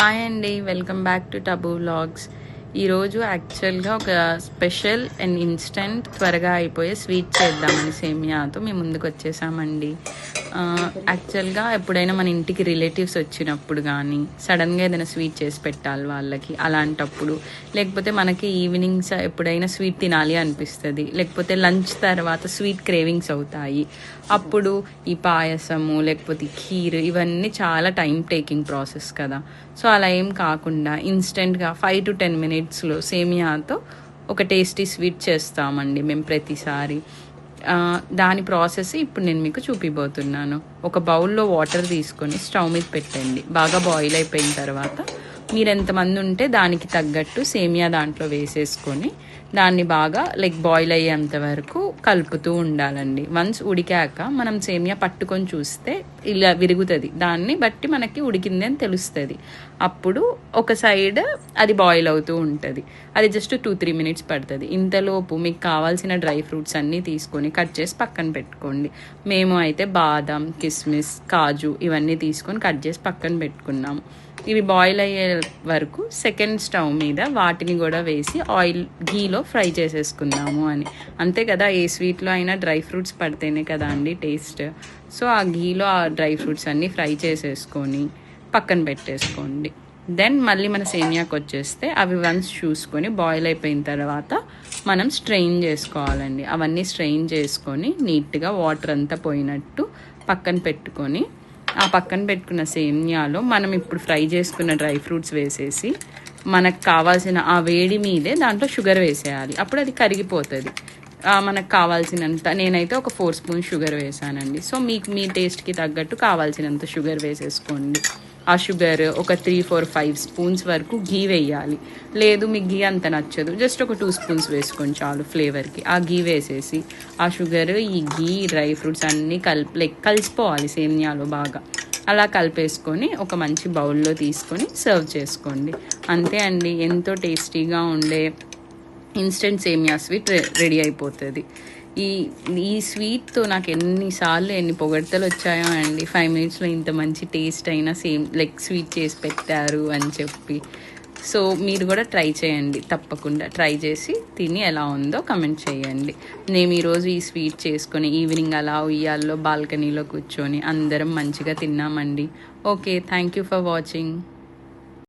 Hi అండి, welcome back to taboo vlogs. ఈరోజు యాక్చువల్గా ఒక స్పెషల్ అండ్ ఇన్స్టెంట్ త్వరగా అయిపోయే స్వీట్ చేద్దామని సేమియాతో మేము ముందుకు వచ్చేసామండి. యాక్చువల్గా ఎప్పుడైనా మన ఇంటికి రిలేటివ్స్ వచ్చినప్పుడు కానీ సడన్గా ఏదైనా స్వీట్ చేసి పెట్టాలి వాళ్ళకి, అలాంటప్పుడు లేకపోతే మనకి ఈవినింగ్స్ ఎప్పుడైనా స్వీట్ తినాలి అనిపిస్తుంది, లేకపోతే లంచ్ తర్వాత స్వీట్ క్రేవింగ్స్ అవుతాయి. అప్పుడు ఈ పాయసము లేకపోతే ఖీర్ ఇవన్నీ చాలా టైం టేకింగ్ ప్రాసెస్ కదా. సో అలా ఏం కాకుండా ఇన్స్టెంట్గా 5 to 10 minutesలో సేమియాతో ఒక టేస్టీ స్వీట్ చేస్తామండి మేము ప్రతిసారి. దాని ప్రాసెస్ ఇప్పుడు నేను మీకు చూపిపోతున్నాను. ఒక బౌల్లో వాటర్ తీసుకొని స్టవ్ మీద పెట్టండి. బాగా బాయిల్ అయిపోయిన తర్వాత మీరు ఎంతమంది ఉంటే దానికి తగ్గట్టు సేమియా దాంట్లో వేసేసుకొని దాన్ని బాగా బాయిల్ అయ్యేంత వరకు కలుపుతూ ఉండాలండి. వన్స్ ఉడికాక మనం సేమియా పట్టుకొని చూస్తే ఇలా విరుగుతుంది, దాన్ని బట్టి మనకి ఉడికింది అని తెలుస్తుంది. అప్పుడు ఒక సైడ్ అది బాయిల్ అవుతూ ఉంటుంది. అది జస్ట్ 2-3 minutes పడుతుంది. ఇంతలోపు మీకు కావాల్సిన డ్రై ఫ్రూట్స్ అన్నీ తీసుకొని కట్ చేసి పక్కన పెట్టుకోండి. మేము అయితే బాదం, కిస్మిస్, కాజు ఇవన్నీ తీసుకొని కట్ చేసి పక్కన పెట్టుకున్నాము. ఇవి బాయిల్ అయ్యే వరకు సెకండ్ స్టవ్ మీద వాటిని కూడా వేసి గీలో ఫ్రై చేసేసుకుందాము అని. అంతే కదా, ఏ స్వీట్లో అయినా డ్రై ఫ్రూట్స్ పడితేనే కదా అండి టేస్ట్. సో ఆ గీలో ఆ డ్రై ఫ్రూట్స్ అన్నీ ఫ్రై చేసేసుకొని పక్కన పెట్టేసుకోండి. దెన్ మళ్ళీ మన సేమియాకి వచ్చేస్తే అవి వన్స్ చూసుకొని బాయిల్ అయిపోయిన తర్వాత మనం స్ట్రెయిన్ చేసుకోవాలండి. అవన్నీ స్ట్రెయిన్ చేసుకొని నీట్గా వాటర్ అంతా పోయినట్టు పక్కన పెట్టుకొని ఆ పక్కన పెట్టుకున్న సేమియాలో మనం ఇప్పుడు ఫ్రై చేసుకున్న డ్రై ఫ్రూట్స్ వేసేసి మనకు కావాల్సిన ఆ వేడి మీదే దాంట్లో షుగర్ వేసేయాలి. అప్పుడు అది కరిగిపోతుంది. మనకు కావాల్సినంత, నేనైతే ఒక 4 spoons షుగర్ వేసానండి. సో మీకు మీ టేస్ట్కి తగ్గట్టు కావాల్సినంత షుగర్ వేసేసుకోండి. ఆ షుగర్ ఒక 3-4-5 spoons వరకు గీ వేయాలి. లేదు మీకు గీ అంత నచ్చదు, జస్ట్ ఒక 2 spoons వేసుకోండి చాలు ఫ్లేవర్కి. ఆ గీ వేసేసి ఆ షుగర్, ఈ గీ, డ్రై ఫ్రూట్స్ అన్నీ కలిసిపోవాలి సేమియాలో బాగా. అలా కలిపేసుకొని ఒక మంచి బౌల్లో తీసుకొని సర్వ్ చేసుకోండి. అంతే అండి, ఎంతో టేస్టీగా ఉండే ఇన్స్టెంట్ సేమియా స్వీట్ రెడీ అయిపోతుంది. ఈ స్వీట్తో నాకు ఎన్ని పొగడ్తలు వచ్చాయో అండి. 5 minutesలో ఇంత మంచి టేస్ట్ అయినా స్వీట్ చేసి పెట్టారు అని చెప్పి. సో మీరు కూడా ట్రై చేయండి, తప్పకుండా ట్రై చేసి తిని ఎలా ఉందో కమెంట్ చేయండి. మేము ఈరోజు ఈ స్వీట్ చేసుకొని ఈవినింగ్ అలా ఉయ్యాల్లో బాల్కనీలో కూర్చొని అందరం మంచిగా తిన్నామండి. Okay, thank you for watching.